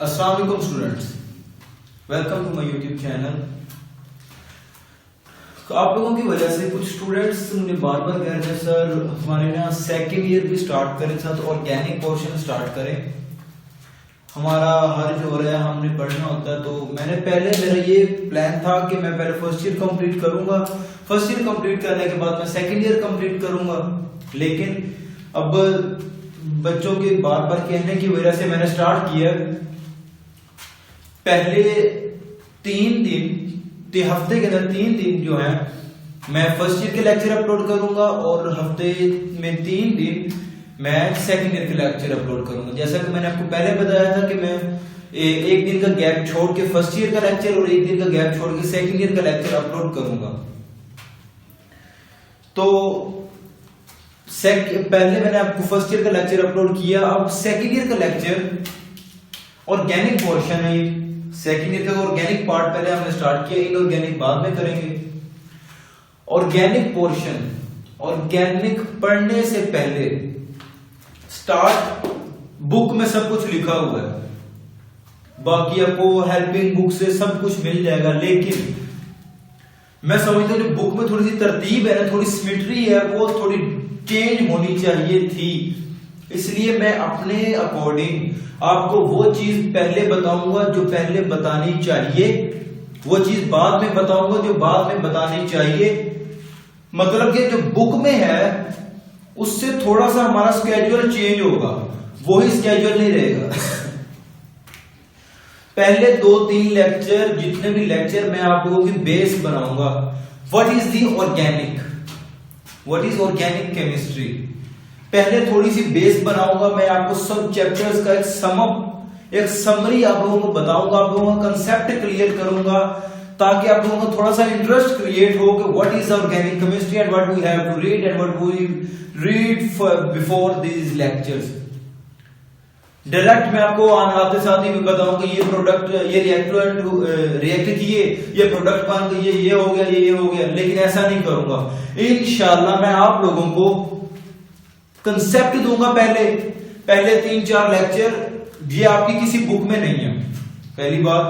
अस्सलाम वालेकुम students, welcome to my YouTube channel. आप लोगों की वजह से कुछ स्टूडेंट्स मुझे बार बार कह रहे हैं सर हमारे ना सेकेंड ईयर भी स्टार्ट करें था तो ऑर्गेनिक पोर्शन स्टार्ट करें, हमारा हर जो हो रहा है हमने पढ़ना होता है। तो मैंने पहले मेरा ये प्लान था कि मैं पहले फर्स्ट ईयर कंप्लीट करूंगा, फर्स्ट ईयर कंप्लीट करने के बाद मैं सेकेंड ईयर कंप्लीट करूंगा, लेकिन अब बच्चों के बार बार कहने की वजह से मैंने स्टार्ट किया। पहले 3 दिन हफ्ते के अंदर 3 दिन जो है मैं फर्स्ट ईयर के लेक्चर अपलोड करूंगा और हफ्ते में 3 दिन मैं सेकंड ईयर के लेक्चर अपलोड करूंगा। जैसा कि मैंने आपको पहले बताया था कि मैं एक दिन का गैप छोड़ के फर्स्ट ईयर का लेक्चर और एक दिन का गैप छोड़ के सेकंड ईयर का लेक्चर अपलोड करूंगा। तो पहले मैंने आपको फर्स्ट ईयर का लेक्चर अपलोड किया, अब सेकंड ईयर का लेक्चर ऑर्गेनिक पोर्शन है। सेकंड ईयर का ऑर्गेनिक पार्ट पहले हमने स्टार्ट किया, इनऑर्गेनिक बाद में करेंगे। ऑर्गेनिक पोर्शन, ऑर्गेनिक पढ़ने से पहले स्टार्ट बुक में सब कुछ लिखा हुआ है, बाकी आपको हेल्पिंग बुक से सब कुछ मिल जाएगा, लेकिन मैं समझता हूं बुक में थोड़ी सी तरतीब है ना, थोड़ी सिमेट्री है, वो थोड़ी चेंज होनी चाहिए थी। इसलिए मैं अपने अकॉर्डिंग आपको वो चीज पहले बताऊंगा जो पहले बतानी चाहिए, वो चीज बाद में बताऊंगा जो बाद में बतानी चाहिए। मतलब कि जो बुक में है उससे थोड़ा सा हमारा स्केड्यूल चेंज होगा, वही स्केड्यूल नहीं रहेगा। पहले 2-3 लेक्चर, जितने भी लेक्चर मैं आप लोगों की बेस बनाऊंगा। What is the organic, what is organic chemistry, पहले थोड़ी सी बेस बनाऊंगा। मैं आपको सब चैप्टर्स का एक समअप, एक समरी आप लोगों को बताऊंगा, आप लोगों का कंसेप्ट क्लियर करूंगा ताकि आप लोगों को थोड़ा सा इंटरेस्ट क्रिएट हो कि what is organic chemistry and what we have to read and what we read before these lectures. Direct मैं आपको आते साथ ही बताऊं कि ये प्रोडक्ट, ये रिएक्ट किए, ये प्रोडक्ट बन गए, ये हो गया, ये हो गया, लेकिन ऐसा नहीं करूंगा। इंशाल्लाह मैं आप लोगों को कंसेप्ट दूंगा। पहले 3-4 लेक्चर ये आपकी किसी बुक में नहीं है। पहली बात,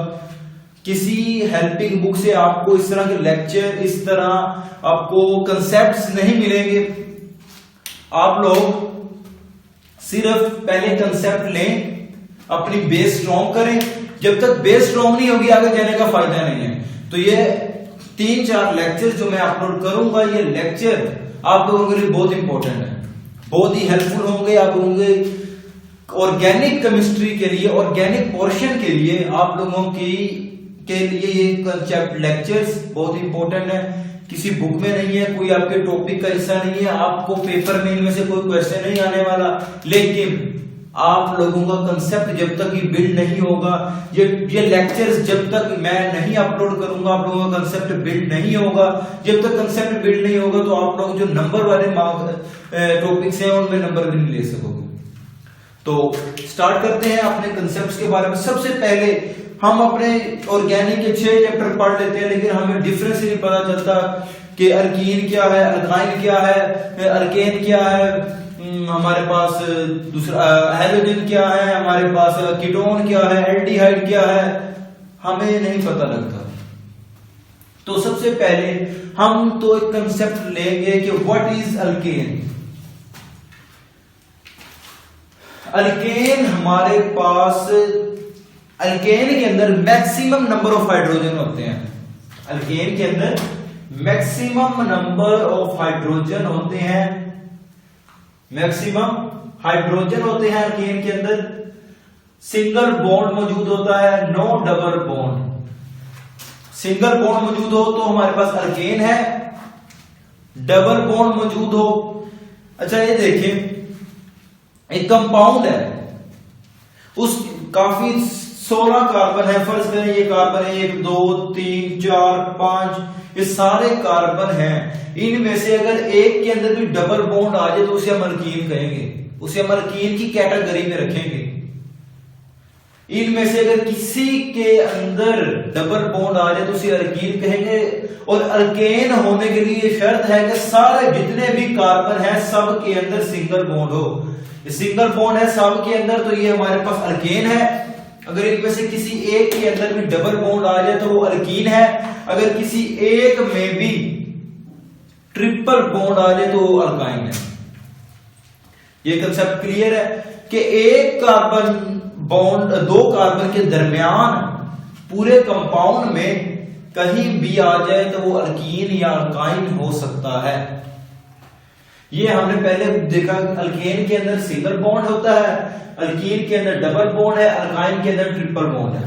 किसी हेल्पिंग बुक से आपको इस तरह के लेक्चर, इस तरह आपको कंसेप्ट्स नहीं मिलेंगे। आप लोग सिर्फ पहले कंसेप्ट लें, अपनी बेस स्ट्रॉन्ग करें। जब तक बेस स्ट्रॉन्ग नहीं होगी आगे जाने का फायदा नहीं है। तो ये 3-4 लेक्चर जो मैं अपलोड करूंगा, ये लेक्चर आप लोगों के लिए बहुत इंपॉर्टेंट है, बहुत ही हेल्पफुल होंगे आप लोगों के ऑर्गेनिक केमिस्ट्री के लिए, ऑर्गेनिक पोर्शन के लिए। आप लोगों के लिए ये कंसेप्ट लेक्चर्स बहुत इंपॉर्टेंट है, किसी बुक में नहीं है, कोई आपके टॉपिक का हिस्सा नहीं है, आपको पेपर में इनमें से कोई क्वेश्चन नहीं आने वाला। लेकिन आप लोगों का कंसेप्ट जब तक ये बिल्ड नहीं होगा, ये लेक्चर्स जब तक मैं नहीं अपलोड करूंगा, आप लोगों का कंसेप्ट बिल्ड नहीं होगा। जब तक कंसेप्ट बिल्ड नहीं होगा तो आप लोग जो नंबर वाले टॉपिक्स हैं उनमें नंबर भी नहीं ले सकोगे। तो स्टार्ट करते हैं अपने कंसेप्ट्स के बारे में। सबसे पहले हम अपने ऑर्गेनिक के 6 चैप्टर पढ़ लेते हैं, लेकिन हमें डिफरेंस ही नहीं पता चलता कि अल्कीन क्या है, अल्काइन क्या है, अल्केन क्या है, हमारे पास दूसरा हैलोजन क्या है, हमारे पास कीटोन क्या है, एल्डिहाइड क्या है, हमें नहीं पता लगता। तो सबसे पहले हम तो एक कंसेप्ट लेंगे कि व्हाट इज अल्केन। अल्केन, हमारे पास अल्केन के अंदर मैक्सिमम नंबर ऑफ हाइड्रोजन होते हैं। अल्केन के अंदर मैक्सिमम नंबर ऑफ हाइड्रोजन होते हैं, मैक्सिमम हाइड्रोजन होते हैं अल्केन के अंदर। सिंगल बॉन्ड मौजूद होता है, no double bond. Single bond मौजूद हो तो हमारे पास अल्केन है, डबल बॉन्ड मौजूद हो। अच्छा ये देखें, एक कंपाउंड है, उस काफी 16 कार्बन है, फर्ज करें ये कार्बन है 1 2 3 4 5, ये सारे कार्बन हैं। इनमें से अगर एक के अंदर भी डबल बॉन्ड आ जाए तो उसे हम अल्कीन कहेंगे, उसे हम अल्कीन की कैटेगरी में रखेंगे। इनमें से अगर किसी के अंदर डबल बॉन्ड आ जाए तो उसे अल्कीन कहेंगे। और अल्केन होने के लिए शर्त है कि सारे जितने भी कार्बन हैं सब के अंदर सिंगल बॉन्ड हो। सिंगल बॉन्ड है सब के अंदर, तो ये हमारे पास अल्केन है। अगर इनमें से किसी एक के अंदर भी डबल बॉन्ड आ जाए तो वो अल्कीन है, अगर किसी एक में भी ट्रिपल बॉन्ड आ जाए तो वो अल्काइन है। ये कंसेप्ट क्लियर है कि एक कार्बन बॉन्ड, दो कार्बन के दरमियान पूरे कंपाउंड में कहीं भी आ जाए तो वो अल्कीन या अल्काइन हो सकता है। ये हमने पहले देखा, अल्केन के अंदर सिंगल बॉन्ड होता है, अल्कीन के अंदर डबल बॉन्ड है, अल्काइन के अंदर ट्रिपल बॉन्ड है।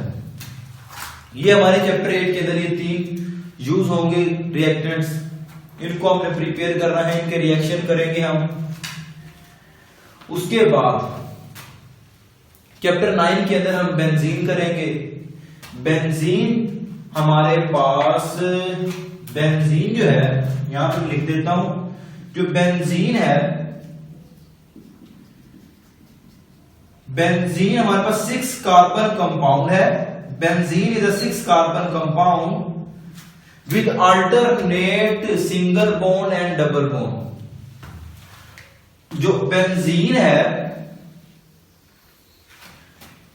ये हमारे चैप्टर 8 के अंदर ये 3 यूज होंगे रिएक्टेंट्स, इनको हमने प्रिपेयर करना है, इनके रिएक्शन करेंगे हम। उसके बाद चैप्टर 9 के अंदर हम बेंजीन करेंगे। बेंजीन हमारे पास, बेंजीन जो है यहां पर लिख देता हूं, जो बेंजीन है, बेंजीन हमारे पास 6 कार्बन कंपाउंड है। Benzene is a 6 carbon compound with alternate single bond and double bond. जो बेंजीन है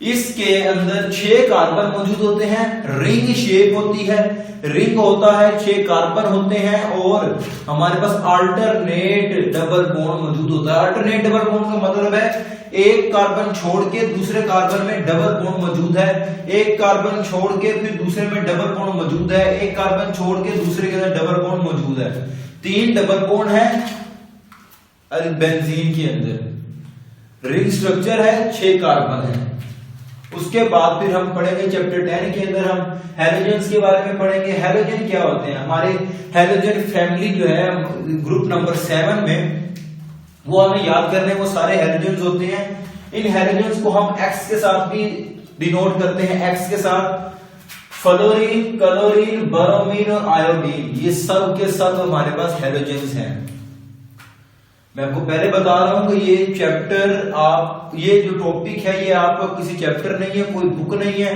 इसके अंदर 6 कार्बन मौजूद होते हैं, रिंग शेप होती है, रिंग होता है, 6 कार्बन होते हैं और हमारे पास अल्टरनेट डबल बॉन्ड मौजूद होता है। अल्टरनेट डबल बॉन्ड का मतलब है एक कार्बन छोड़ के दूसरे कार्बन में डबल बॉन्ड मौजूद है, एक कार्बन छोड़ के फिर दूसरे में डबल बॉन्ड मौजूद है, एक कार्बन छोड़ के दूसरे के अंदर डबल बॉन्ड मौजूद है। 3 डबल बॉन्ड है बेंजीन के अंदर, रिंग स्ट्रक्चर है, 6 कार्बन है। उसके बाद फिर हम पढ़ेंगे चैप्टर 10 के अंदर हम हैलोजन्स के बारे में पढ़ेंगे। हैलोजन क्या होते हैं? हमारे हैलोजन फैमिली जो है ग्रुप नंबर 7 में, वो हमें याद करने वो सारे हैलोजन्स होते हैं। इन हैलोजन्स को हम एक्स के साथ भी डिनोट करते हैं, एक्स के साथ फ्लोरीन, क्लोरीन, ब्रोमीन और आयोडीन, ये सब के सब हमारे पास हैलोजन्स हैं। मैं आपको पहले बता रहा हूं कि ये चैप्टर, आप ये जो टॉपिक है ये आपका किसी चैप्टर नहीं है, कोई बुक नहीं है,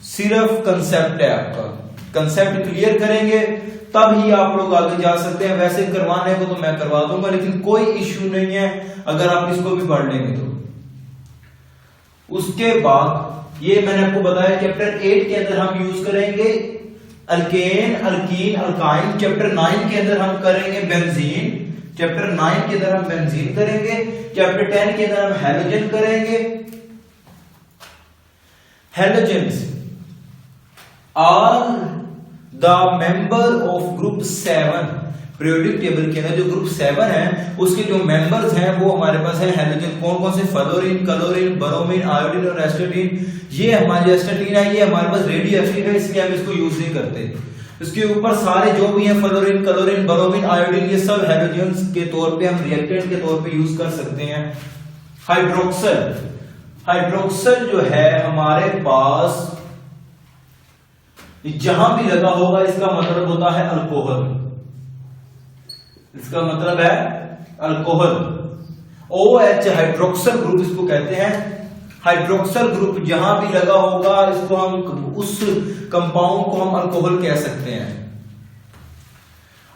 सिर्फ कंसेप्ट है। आपका कंसेप्ट क्लियर करेंगे तब ही आप लोग आगे जा सकते हैं। वैसे करवाने को तो मैं करवा दूंगा, लेकिन कोई इश्यू नहीं है अगर आप इसको भी पढ़ लेंगे तो। उसके बाद ये मैंने आपको बताया चैप्टर 8 के अंदर हम यूज करेंगे अल्केन, अल्कीन, अल्काइन। चैप्टर 9 के अंदर हम करेंगे बेंजीन, चैप्टर 9 के अंदर हम बेंजीन करेंगे, चैप्टर 10 के अंदर हम हैलोजन करेंगे। Halogens are the member of group 7 periodic table के अंदर। जो ग्रुप 7 है उसके जो मेंबर्स हैं वो हमारे पास है हैलोजन। कौन कौन से? फ्लोरीन, क्लोरीन, ब्रोमीन, आयोडीन और एस्टेटीन। ये हमारी एस्टेटीन है, ये हमारे पास रेडियो एक्टिव है, इसलिए हम इसको यूज नहीं करते। इसके ऊपर सारे जो भी हैं फ्लोरीन, क्लोरीन, ब्रोमीन, आयोडीन, ये सब हैलोजेंस के तौर पे हम रिएक्टेंट के तौर पे यूज कर सकते हैं। हाइड्रोक्सल, हाइड्रोक्सल जो है हमारे पास जहां भी लगा होगा इसका मतलब होता है अल्कोहल, इसका मतलब है अल्कोहल। OH हाइड्रोक्सल ग्रुप इसको कहते हैं। हाइड्रोक्सल ग्रुप जहां भी लगा होगा इसको हम, उस कंपाउंड को हम अल्कोहल कह सकते हैं।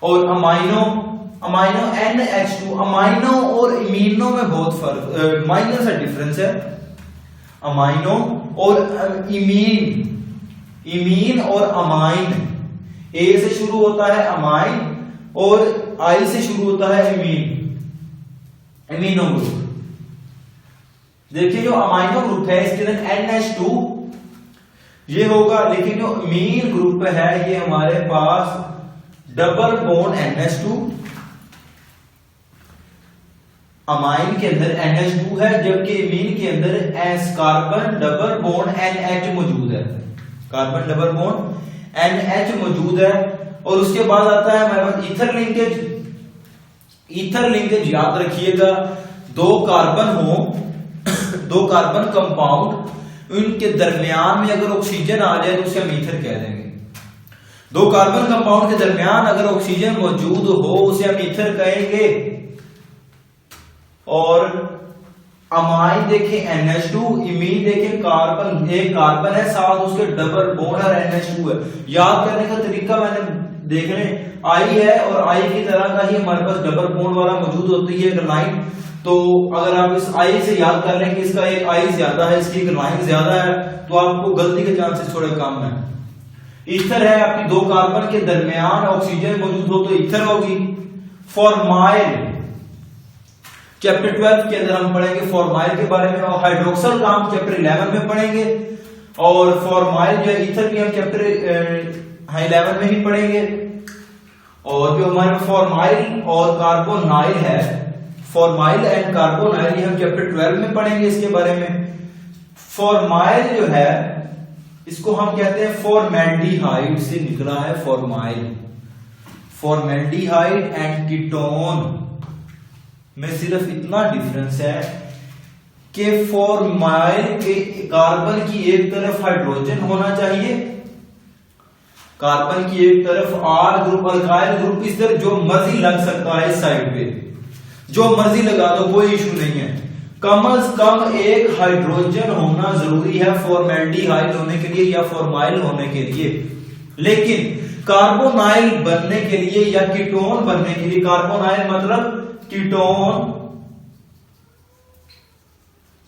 और अमाइनो, अमाइनो NH2, अमाइनो और इमीनो में बहुत फर्क, माइनर सा डिफरेंस है। अमाइनो और इमीन, इमीन और अमाइन, ए से शुरू होता है अमाइन और आई से शुरू होता है इमीन, इमीनो ग्रुप। देखिए जो अमाइनो ग्रुप है इसके अंदर NH2 ये होगा, लेकिन जो इमीन ग्रुप है ये हमारे पास डबल बॉन्ड NH2, अमाइन के अंदर NH2 है, जबकि इमीन के अंदर S carbon double bond NH मौजूद है, कार्बन डबल बॉन्ड NH मौजूद है। और उसके बाद आता है हमारे पास ईथर लिंकेज। ईथर लिंकेज याद रखिएगा, 2 कार्बन हो, 2 कार्बन कंपाउंड, उनके दरमियान में अगर ऑक्सीजन आ जाए तो उसे हम ईथर कह देंगे। 2 कार्बन कंपाउंड के दरमियान अगर ऑक्सीजन मौजूद हो उसे हम ईथर कहेंगे। और अमाइन देखें NH2, इमीन देखें कार्बन, एक कार्बन है साथ उसके डबल बॉन्ड और NH2 है। याद करने का तरीका मैंने देखने, आई है और आई की तरह का ही हमारे पास डबल बॉन्ड वाला मौजूद होती है। लाइन तो अगर आप इस आई से याद कर लें कि इसका एक आई ज्यादा है, इसकी एक लाइन ज्यादा है, तो आपको गलती के चांसेस थोड़े कम है। ईथर है, आपकी दो कार्बन के दरमियान ऑक्सीजन मौजूद हो तो ईथर होगी। फॉर्माइल चैप्टर 12 के अंदर हम पढ़ेंगे फॉर्माइल के बारे में, और हाइड्रोक्सल का हम चैप्टर 11 में पढ़ेंगे, और फॉर्माइल जो है ईथर भी हम चैप्टर 11 में ही पढ़ेंगे। और जो हमारे फॉर्माइल और कार्बोनाइल है, फॉर्माइल एंड कार्बोनाइल, ये हम चैप्टर 12 में पढ़ेंगे इसके बारे में। फॉर्माइल जो है इसको हम कहते हैं फॉर्मेल्डिहाइड से निकला है फॉर्माइल। फॉर्मेल्डिहाइड एंड कीटोन में सिर्फ इतना डिफरेंस है कि फॉर्माइल के कार्बन की एक तरफ हाइड्रोजन होना चाहिए, कार्बन की एक तरफ R ग्रुप, अल्काइल ग्रुप इस तरह जो मर्जी लग सकता है इस साइड पे, जो मर्जी लगा दो, कोई इशू नहीं है। कम से कम एक हाइड्रोजन होना जरूरी है फॉर्मेल्डिहाइड होने के लिए या फॉर्माइल होने के लिए। लेकिन कार्बोनाइल बनने के लिए या कीटोन बनने के लिए, कार्बोनाइल मतलब कीटोन,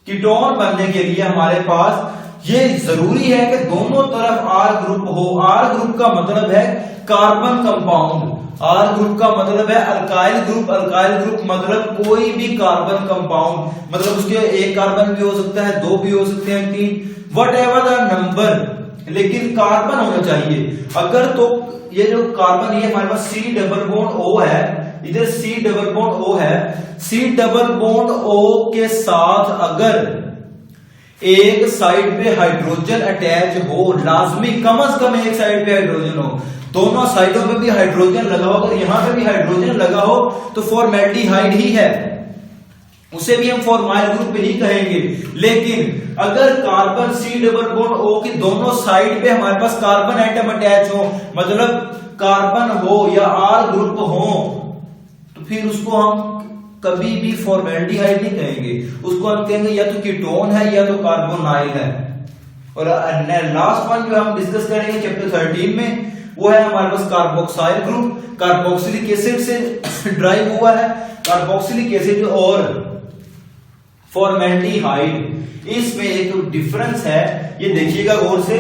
कीटोन बनने के लिए हमारे पास ये जरूरी है कि दोनों तरफ R ग्रुप हो। R ग्रुप का मतलब है कार्बन कंपाउंड, R ग्रुप का मतलब है अल्काइल ग्रुप, अल्काइल ग्रुप मतलब कोई भी कार्बन कंपाउंड, मतलब उसके एक कार्बन भी हो सकता है, दो भी हो सकते हैं, तीन, वट एवर द नंबर, लेकिन कार्बन होना चाहिए। अगर तो ये जो कार्बन, ये हमारे पास C डबल बॉन्ड O है, इधर C डबल बॉन्ड O है, C डबल बॉन्ड O के साथ अगर एक साइड पे हाइड्रोजन अटैच हो, लाजमी कम से कम एक साइड पे हाइड्रोजन हो, दोनों साइडों पे भी हाइड्रोजन लगा हो, अगर यहां पे भी हाइड्रोजन लगा हो तो फॉर्मेल्डिहाइड ही है, उसे भी हम फॉर्माइल ग्रुप ही कहेंगे। लेकिन अगर carbon C double bond O की दोनों साइड पे हमारे पास कार्बन एटम अटैच हो, मतलब कार्बन हो या R ग्रुप हो, तो फिर उसको हम कभी भी फॉर्मेल्डिहाइड नहीं कहेंगे, उसको हम कहेंगे या तो कीटोन है या तो कार्बोनाइल है। और लास्ट वन जो हम डिस्कस करेंगे चैप्टर 13 में, वो है हमारे पास कार्बोक्साइल ग्रुप, कार्बोक्सिलिक एसिड से ड्राइव हुआ है, कार्बोक्सिलिक एसिड और फॉर्मेल्डिहाइड। इसमें एक डिफरेंस है, ये देखिएगा गौर से,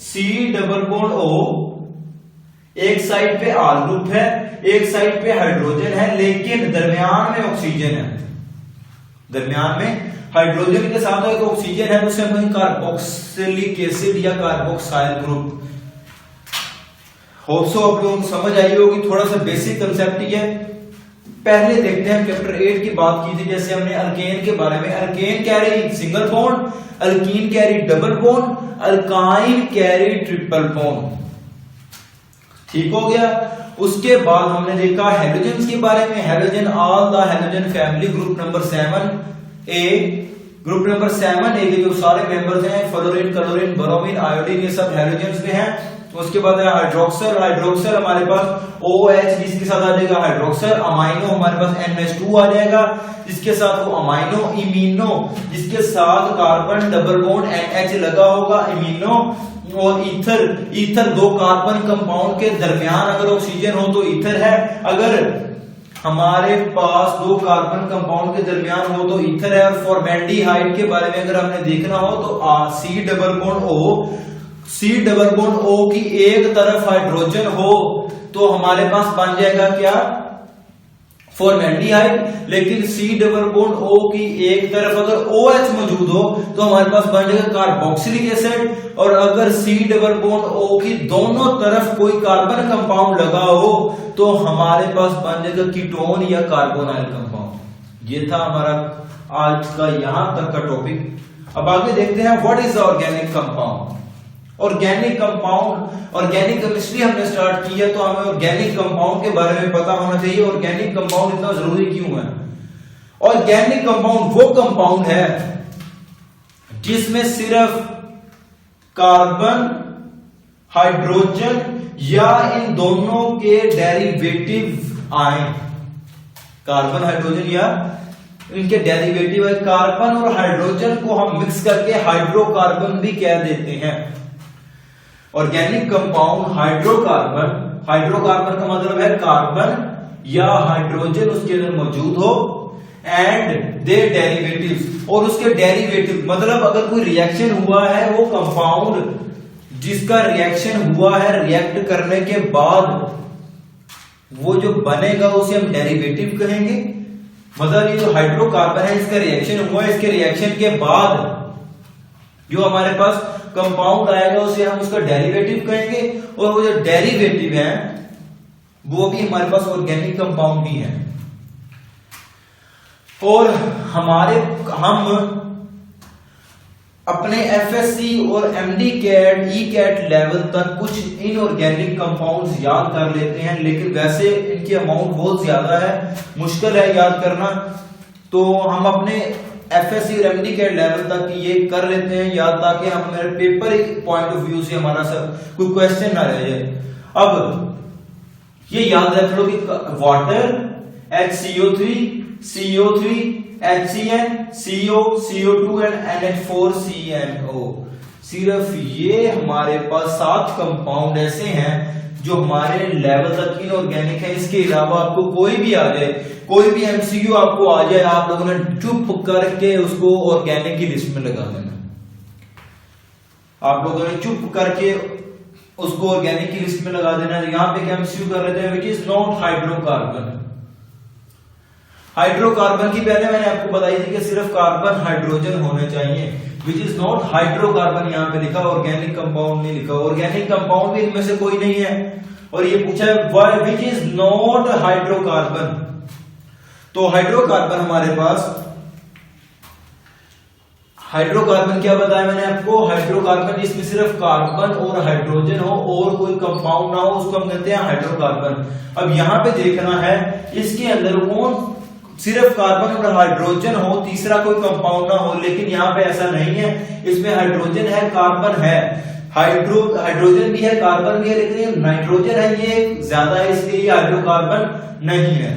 C डबल बॉन्ड O एक साइड पे R ग्रुप है, एक साइड पे हाइड्रोजन है, लेकिन दरमियान में ऑक्सीजन है, दरमियान में हाइड्रोजन के साथ एक ऑक्सीजन है, उसे हम कार्बोक्सिलिक एसिड या कार्बोक्साइल ग्रुप। होप सो आप लोगों को समझ आई होगी, थोड़ा सा बेसिक कंसेप्ट ही है। पहले देखते हैं चैप्टर 8 की बात की थी, जैसे हमने अल्केन के बारे में, alkane carry single bond, alkyne carry double bond, alkyne carry triple bond, ठीक हो गया। उसके बाद हमने देखा हैलोजन्स के बारे में, halogen all the halogen family, group number 7A, group number 7A के जो सारे मेंबर्स हैं, फ्लोरीन, क्लोरीन, ब्रोमीन, आयोडीन, ये सब हैलोजन्स में हैं। उसके बाद है हाइड्रोक्सल, हाइड्रोक्सल हमारे पास OH जिसके साथ आ जाएगा हाइड्रोक्सल, अमाइनो हमारे पास NH2 आ जाएगा, जिसके साथ वो अमाइनो, इमीनो जिसके साथ कार्बन डबल बॉन्ड NH लगा होगा, इमीनो, और ईथर, ईथर दो कार्बन कंपाउंड के दरमियान अगर ऑक्सीजन हो तो ईथर है, अगर हमारे पास दो कार्बन कंपाउंड के दरमियान हो तो ईथर है। और फॉर्मेल्डिहाइड के बारे में अगर हमने देखना हो तो C double bond O, C double bond O की एक तरफ हाइड्रोजन हो तो हमारे पास बन जाएगा क्या, फॉर्मेल्डिहाइड। लेकिन C डबल बॉन्ड O की एक तरफ अगर OH मौजूद हो तो हमारे पास बन जाएगा कार्बोक्सिलिक एसिड। और अगर C डबल बॉन्ड O की दोनों तरफ कोई कार्बन कंपाउंड लगा हो तो हमारे पास बन जाएगा कीटोन या कार्बोनाइल कंपाउंड। ये था हमारा आज का यहां तक का टॉपिक। अब आगे देखते हैं what is the organic compound. Organic compound, organic chemistry हमने स्टार्ट की है तो हमें ऑर्गेनिक कंपाउंड के बारे में पता होना चाहिए। ऑर्गेनिक कंपाउंड इतना जरूरी क्यों है? ऑर्गेनिक कंपाउंड वो कंपाउंड है जिसमें सिर्फ कार्बन, हाइड्रोजन या इन दोनों के डेरिवेटिव आए। कार्बन, हाइड्रोजन या इनके डेरिवेटिव है। कार्बन और हाइड्रोजन को हम मिक्स करके हाइड्रोकार्बन भी कह देते हैं। ऑर्गेनिक कंपाउंड हाइड्रोकार्बन, हाइड्रोकार्बन का मतलब है कार्बन या हाइड्रोजन उसके अंदर मौजूद हो, एंड देयर डेरिवेटिव्स, और उसके डेरिवेटिव मतलब अगर कोई रिएक्शन हुआ है वो कंपाउंड जिसका रिएक्शन हुआ है रिएक्ट करने के बाद वो जो बनेगा उसे हम डेरिवेटिव कहेंगे। मतलब ये जो हाइड्रोकार्बन है इसका रिएक्शन हुआ है, इसके रिएक्शन के बाद जो हमारे पास कंपाउंड आएगा उसे हम उसका डेरिवेटिव कहेंगे, और वो जो डेरिवेटिव है वो भी हमारे पास ऑर्गेनिक कंपाउंड ही है। और हम अपने एफएससी और MDCAT ECAT level तक कुछ इनऑर्गेनिक कंपाउंड्स याद कर लेते हैं, लेकिन वैसे इनकी अमाउंट बहुत ज्यादा है, मुश्किल है याद करना। तो हम अपने एफएससी और एमडी कैट लेवल तक ये कर लेते हैं याद, ताकि हम मेरे पेपर पॉइंट ऑफ व्यू से हमारा सब कोई क्वेश्चन ना रह जाए। अब ये याद रख लो कि water HCO3 CO3 HCN CO CO2 and NH4CNO, सिर्फ ये हमारे पास 7 कंपाउंड ऐसे हैं जो हमारे लेवल तक इनऑर्गेनिक है। इसके अलावा आपको कोई भी आ जाए, कोई भी एमसीक्यू आपको आ जाए, आप लोगों ने चुप करके उसको ऑर्गेनिक की लिस्ट में लगा देना। आप लोगों ने चुप करके उसको ऑर्गेनिक की लिस्ट में लगा देना। यहां पे एमसीक्यू कर लेते हैं which is not hydrocarbon. Hydrocarbon की पहले मैंने आपको बताई थी कि सिर्फ कार्बन हाइड्रोजन होने चाहिए, विच इज नॉट हाइड्रोकार्बन यहाँ पे लिखा, ऑर्गेनिक कंपाउंड नहीं लिखा। ऑर्गेनिक कंपाउंड भी इनमें से कोई नहीं है। और ये पूछा है विच इज नॉट हाइड्रोकार्बन, तो हाइड्रोकार्बन हमारे पास, हाइड्रोकार्बन क्या बताया मैंने आपको, हाइड्रोकार्बन जिसमें सिर्फ कार्बन और हाइड्रोजन हो और कोई कंपाउंड ना हो उसको हम कहते हैं हाइड्रोकार्बन। अब यहां पे देखना है इसके अंदर कौन सिर्फ कार्बन और हाइड्रोजन हो, तीसरा कोई कंपाउंड ना हो, लेकिन यहाँ पे ऐसा नहीं है। इसमें हाइड्रोजन है, कार्बन है, हाइड्रोजन भी है, कार्बन भी है, लेकिन ये नाइट्रोजन है, ये ज्यादा है, इसलिए ये हाइड्रोकार्बन नहीं है।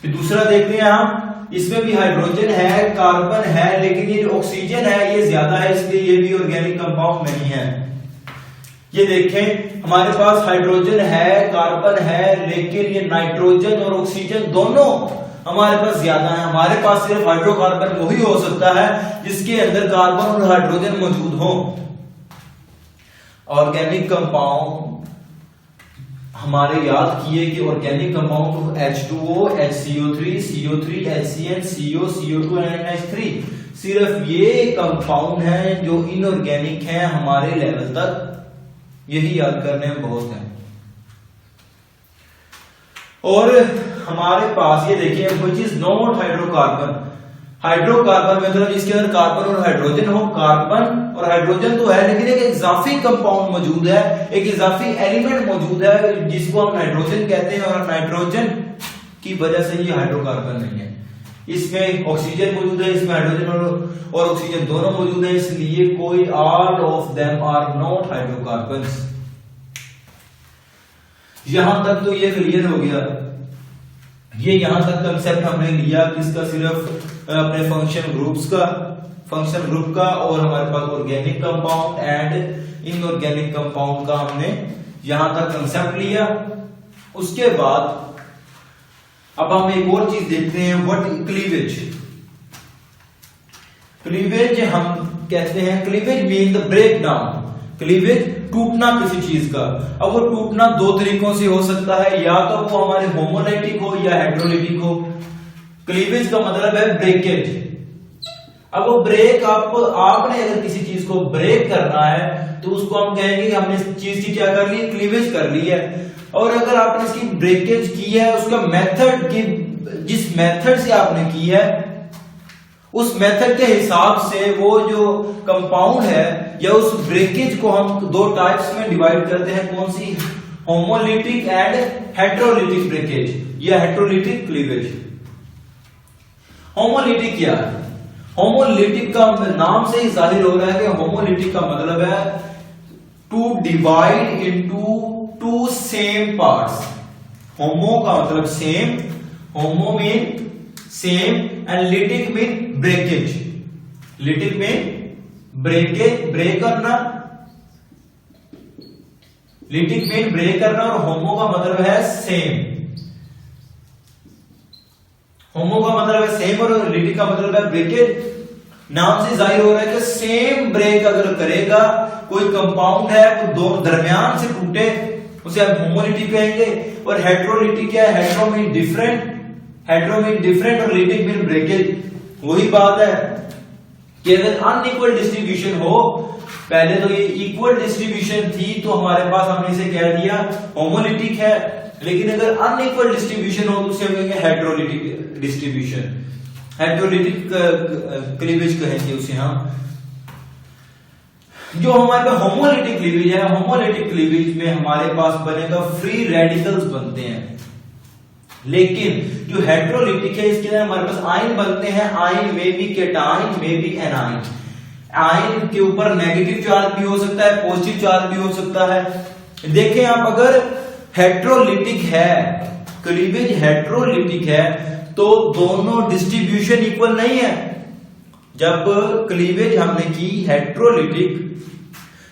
फिर दूसरा देखते हैं हम, इसमें भी हाइड्रोजन है, कार्बन है, लेकिन ये जो ऑक्सीजन है ये ज्यादा है, इसलिए ये भी ऑर्गेनिक कंपाउंड नहीं है। ये देखें हमारे पास हाइड्रोजन है, कार्बन है, लेकिन ये नाइट्रोजन और ऑक्सीजन दोनों हमारे पास ज्यादा है। हमारे पास सिर्फ हाइड्रोकार्बन वही हो सकता है जिसके अंदर कार्बन और हाइड्रोजन मौजूद हो। ऑर्गेनिक कंपाउंड हमारे याद किए कि organic compound H2O HCO3 CO3 HCN CO CO2 and NH3, सिर्फ ये कंपाउंड है जो इनऑर्गेनिक है हमारे लेवल तक, यही याद करने में बहुत है। और हमारे पास ये देखिए which is not hydrocarbon. Hydrocarbon मतलब जिसके अंदर कार्बन और हाइड्रोजन हो, कार्बन और हाइड्रोजन तो है, लेकिन एक इजाफी कंपाउंड मौजूद है, एक इजाफी एलिमेंट मौजूद है जिसको हम नाइट्रोजन कहते हैं, और नाइट्रोजन की वजह से ये हाइड्रोकार्बन नहीं है। इसमें ऑक्सीजन मौजूद है, इसमें हाइड्रोजन और ऑक्सीजन दोनों मौजूद है, इसलिए कोई all of them are not hydrocarbons. यहां तक तो ये क्लियर हो गया। ये यहां तक कंसेप्ट हमने लिया किसका, सिर्फ अपने फंक्शन ग्रुप का और हमारे पास organic compound and inorganic compound का हमने यहां तक कंसेप्ट लिया। उसके बाद अब हम एक और चीज देखते हैं, व्हाट क्लीवेज। क्लीवेज हम कहते हैं, cleavage mean the break down, cleavage टूटना किसी चीज का। अब वो टूटना दो तरीकों से हो सकता है, या तो वो हमारे होमोलाइटिक हो या हेटेरोलाइटिक हो। क्लीवेज का मतलब है ब्रेकेज। अब वो ब्रेक आपने अगर किसी चीज को ब्रेक करना है तो उसको हम कहेंगे हमने इस चीज की क्या कर ली, क्लीवेज कर ली है। और अगर आपने इसकी ब्रेकेज की है, उसका मेथड की, जिस मेथड से आपने की है उस मेथड के हिसाब से वो जो कंपाउंड है या उस ब्रेकेज को हम दो टाइप्स में डिवाइड करते हैं। कौन सी, होमोलिटिक एंड हेटेरोलिटिक ब्रेकेज या हेटेरोलिटिक क्लीवेज। होमोलिटिक क्या है, होमोलिटिक का नाम से ही जाहिर हो रहा है कि होमोलिटिक का मतलब है to divide into two same parts. Homo का मतलब same, homo mean same and lytic mean breakage. Lytic में ब्रेकेज, ब्रेक करना, लिटिक मीन ब्रेक करना, और होमो का मतलब है सेम। होमो का मतलब है सेम और लिटिक का मतलब है ब्रेकेज। नाम से जाहिर हो रहा है कि सेम ब्रेक अगर करेगा कोई कंपाउंड है वो दोनों दरमियान से टूटे उसे हम होमोलिटिक कहेंगे। और हेट्रोलिटिक क्या है? Hetero mean different, hetero mean different और लिटिक मीन ब्रेकेज। वही बात है कि अगर अनइक्वल डिस्ट्रीब्यूशन हो, पहले तो ये इक्वल डिस्ट्रीब्यूशन थी तो हमारे पास हमने इसे कह दिया होमोलिटिक है, लेकिन अगर अनइक्वल डिस्ट्रीब्यूशन हो तो उसे हम कहेंगे हेट्रोलिटिक डिस्ट्रीब्यूशन, हेट्रोलिटिक क्लीवेज कहेंगे उसे हम। जो हमारे पास होमोलिटिक क्लीवेज है, होमोलिटिक क्लीवेज में हमारे पास बनेगा फ्री रेडिकल्स बनते हैं, लेकिन जो हेट्रोलिटिक है इसके अंदर हमारे पास आयन बनते हैं। आयन में भी केटाइन में भी एनाइन। आयन के ऊपर नेगेटिव चार्ज भी हो सकता है, पॉजिटिव चार्ज भी हो सकता है। देखें आप, अगर हेट्रोलिटिक है, क्लीवेज हेट्रोलिटिक है तो दोनों डिस्ट्रीब्यूशन इक्वल नहीं है। जब क्लीवेज हमने की हेट्रोलिटिक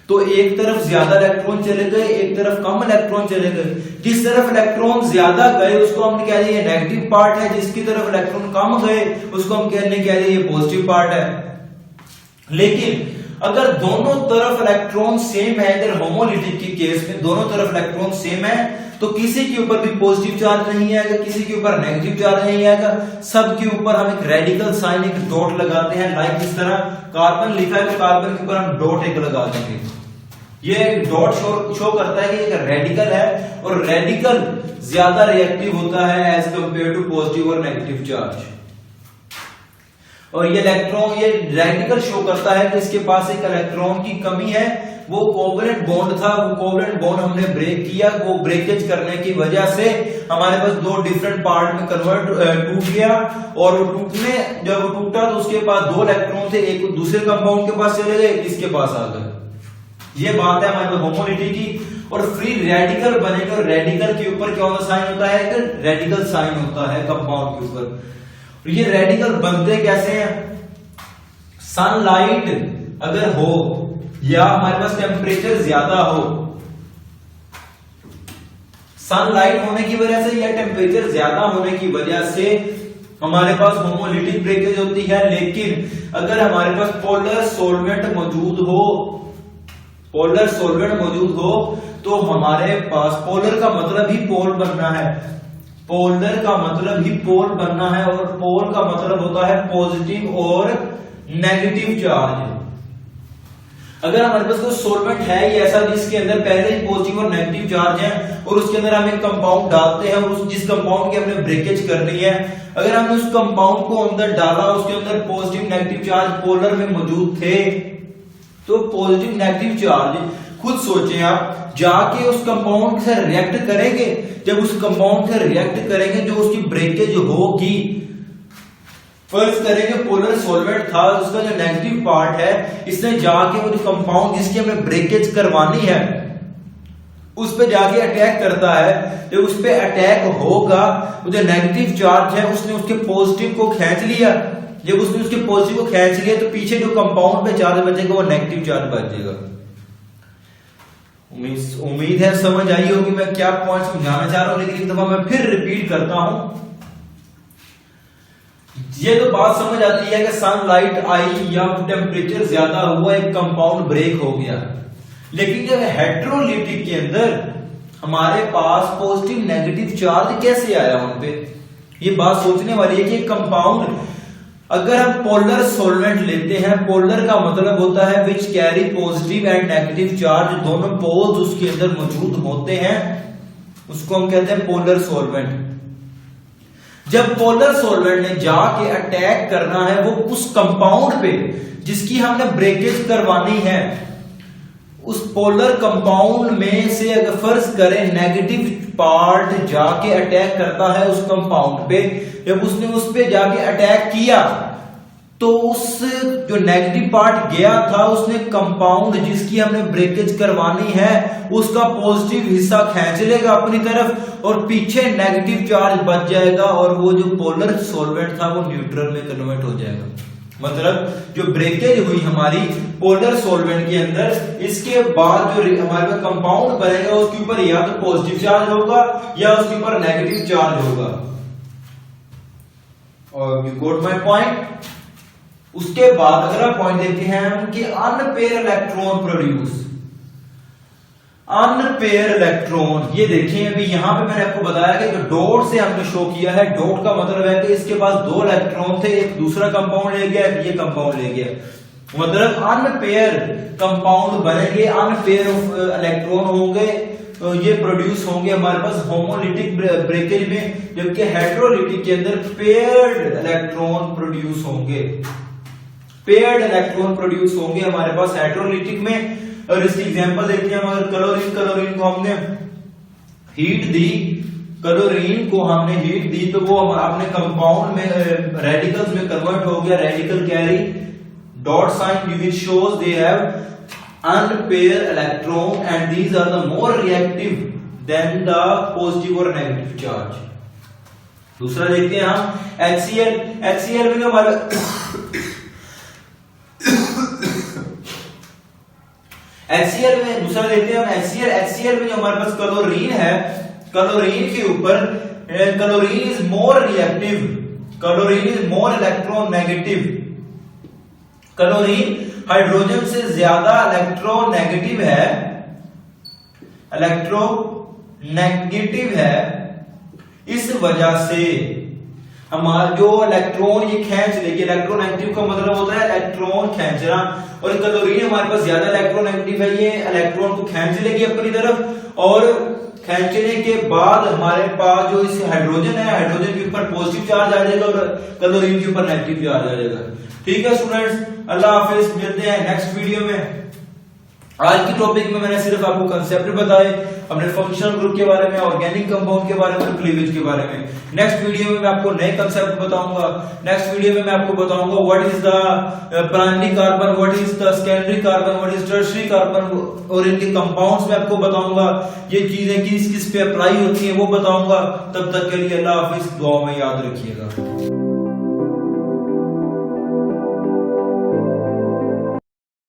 तो एक तरफ ज्यादा इलेक्ट्रॉन चले गए, एक तरफ कम इलेक्ट्रॉन चले गए। जिस तरफ इलेक्ट्रॉन ज्यादा गए उसको हम कह दिए नेगेटिव पार्ट है, जिसकी तरफ इलेक्ट्रॉन कम गए उसको हम कह दिए पॉजिटिव पार्ट है। लेकिन अगर दोनों तरफ इलेक्ट्रॉन सेम है, अगर होमोलिटिक की केस में दोनों तरफ इलेक्ट्रॉन सेम है तो किसी के ऊपर भी पॉजिटिव चार्ज नहीं आएगा, किसी के ऊपर नेगेटिव चार्ज नहीं आएगा। सबके ऊपर हम एक रेडिकल साइन, एक डॉट लगाते हैं। लाइक इस तरह कार्बन लिखा है तो कार्बन के ऊपर हम डॉट एक लगा देंगे। ये डॉट शो करता है कि एक रेडिकल है और रेडिकल ज्यादा रिएक्टिव होता है एज कंपेयर टू पॉजिटिव और नेगेटिव चार्ज। और ये इलेक्ट्रॉन, ये रेडिकल शो करता है कि इसके पास एक इलेक्ट्रॉन की कमी है। वो कोवेलेंट बॉन्ड था, वो कोवेलेंट बॉन्ड हमने ब्रेक किया, वो ब्रेकेज करने की वजह से हमारे पास दो डिफरेंट पार्ट में टूट गया। और वो टूटने, जब वो टूटा तो उसके पास दो इलेक्ट्रॉन थे, एक दूसरे कंपाउंड के पास चले गए, इसके पास आ गए। ये बात है हमारे होमोलिटी की। और फ्री रेडिकल बनेगा और रेडिकल के ऊपर क्या होता साइन होता है? रेडिकल साइन होता है कंपाउंड के ऊपर। ये रेडिकल बनते कैसे हैं? सनलाइट अगर हो या हमारे पास टेम्परेचर ज्यादा हो, सनलाइट होने की वजह से या टेम्परेचर ज्यादा होने की वजह से हमारे पास होमोलिटिक ब्रेकेज होती है। लेकिन अगर हमारे पास पोलर सॉल्वेंट मौजूद हो, पोलर सॉल्वेंट मौजूद हो तो हमारे पास, पोलर का मतलब ही पोल बनना है, पोलर का मतलब ही पोल बनना है और पोल का मतलब होता है पॉजिटिव और नेगेटिव चार्ज। अगर हमारे पास कोई सॉल्वेंट है ये ऐसा जिसके अंदर पहले ही पॉजिटिव और नेगेटिव चार्ज है और उसके अंदर हम एक कंपाउंड डालते हैं और जिस कंपाउंड की हमने ब्रेकेज करनी है, अगर हमने उस कंपाउंड को अंदर डाला, उसके अंदर पॉजिटिव नेगेटिव चार्ज पोलर में मौजूद थे, तो पॉजिटिव नेगेटिव चार्ज, खुद सोचें आप, जाके उस कंपाउंड से रिएक्ट करेंगे। जब उस कंपाउंड से रिएक्ट करेंगे जो उसकी ब्रेकेज होगी, फर्ज करेंगे पोलर सॉल्वेंट था, उसका जो नेगेटिव पार्ट है इसने जाके वो जो कंपाउंड जिसकी हमें ब्रेकेज करवानी है उस पे जाके अटैक करता है। जब उस पे अटैक होगा, वो जो नेगेटिव चार्ज है उसने उसके पॉजिटिव को खींच लिया। जब उसने उसके पॉजिटिव को खींच लिया तो पीछे जो कंपाउंड पे चार्ज बचेगा वो नेगेटिव चार्ज बचेगा। उम्मीद है समझ आई होगी मैं क्या पॉइंट समझाना चाह रहा हूं, लेकिन एक दफा मैं फिर रिपीट करता हूं। ये तो बात समझ आती है कि सनलाइट आई या टेम्परेचर ज्यादा हुआ, एक कंपाउंड ब्रेक हो गया। लेकिन जब हेट्रोलिटिक के अंदर हमारे पास पॉजिटिव नेगेटिव चार्ज कैसे आया उन पे, ये बात सोचने वाली है कि कंपाउंड, अगर हम पोलर सॉल्वेंट लेते हैं, पोलर का मतलब होता है which carry positive and negative charge, दोनों पोल्स उसके अंदर मौजूद होते हैं, उसको हम कहते हैं पोलर सॉल्वेंट। जब पोलर सॉल्वेंट ने जाके अटैक करना है वो उस कंपाउंड पे जिसकी हमने ब्रेकेज करवानी है, उस पोलर कंपाउंड में से अगर फर्ज करें नेगेटिव पार्ट जाके अटैक करता है उस कंपाउंड पे, जब उसने उस पे जाके अटैक किया तो उस जो नेगेटिव पार्ट गया था उसने कंपाउंड जिसकी हमने ब्रेकेज करवानी है उसका पॉजिटिव हिस्सा खींच लेगा अपनी तरफ और पीछे नेगेटिव चार्ज बच जाएगा और वो जो पोलर सॉल्वेंट था वो न्यूट्रल में कन्वर्ट हो जाएगा। मतलब जो ब्रेकेज हुई हमारी पोलर सॉल्वेंट के अंदर, इसके बाद जो हमारे पास कंपाउंड बनेगा उसके ऊपर या तो पॉजिटिव चार्ज होगा या उसके ऊपर नेगेटिव चार्ज होगा। और यू गॉट माय पॉइंट। उसके बाद अगला पॉइंट देखते हैं हम कि unpaired electron produce. Unpaired electron, ये देखिए अभी यहां पे मैंने आपको बताया कि जो डॉट से हमने शो किया है, डॉट का मतलब है कि इसके पास दो इलेक्ट्रॉन थे, एक दूसरा कंपाउंड ले गया, ये कंपाउंड ले गया, मतलब अनपेयर कंपाउंड बनेंगे, अनपेयर इलेक्ट्रॉन होंगे, तो ये प्रोड्यूस होंगे हमारे पास होमोलिटिक ब्रेकेज में, जबकि हेटेरोलिटिक के अंदर पेयर्ड इलेक्ट्रॉन प्रोड्यूस होंगे, पेयर्ड इलेक्ट्रॉन प्रोड्यूस होंगे हमारे पास हेटेरोलिटिक में। और इसकी एग्जांपल देखते हैं, अगर क्लोरीन को हमने हीट दी, क्लोरीन को हमने हीट दी तो वो अपने कंपाउंड में रेडिकल्स में कन्वर्ट हो गया, radical carry dot sign which shows they have unpair electron and these are the more reactive than the positive और नेगेटिव चार्ज। दूसरा देखते हैं हम HCl में हमारा HCl में दूसरा देखते हैं हम HCl में जो हमारे पास क्लोरीन है, क्लोरीन के ऊपर chlorine is more reactive, chlorine is more electron negative, chlorine hydrogen से ज्यादा इलेक्ट्रोनेगेटिव है, इलेक्ट्रोनेगेटिव है। इस वजह से हमारा जो इलेक्ट्रॉन ये खींच लेगी, इलेक्ट्रोनेगेटिव का मतलब होता है इलेक्ट्रॉन खींचना, और क्लोरीन हमारे पास ज्यादा इलेक्ट्रोनेगेटिव है, ये इलेक्ट्रॉन को खींच लेगी अपनी तरफ, और खींचने के बाद हमारे पास जो इस हाइड्रोजन है, हाइड्रोजन के ऊपर पॉजिटिव चार्ज आ जाएगा और क्लोरीन के ऊपर नेगेटिव चार्ज आ जाएगा। ठीक है स्टूडेंट्स, अल्लाह हाफिज, मिलते हैं नेक्स्ट वीडियो में। आज की टॉपिक में मैंने सिर्फ आपको कंसेप्ट बताए, अपने फंक्शनल ग्रुप के बारे में, ऑर्गेनिक कंपाउंड के बारे में, क्लीवेज के बारे में। नेक्स्ट वीडियो में मैं आपको नए कंसेप्ट बताऊंगा। नेक्स्ट वीडियो में मैं आपको बताऊंगा what is the primary carbon, what is the secondary carbon, what is tertiary carbon, और इनके कंपाउंड्स में आपको बताऊंगा, ये चीजें किस किस पे अप्लाई होती हैं वो बताऊंगा। तब तक के लिए अल्लाह हाफिज, दुआ में याद रखिएगा।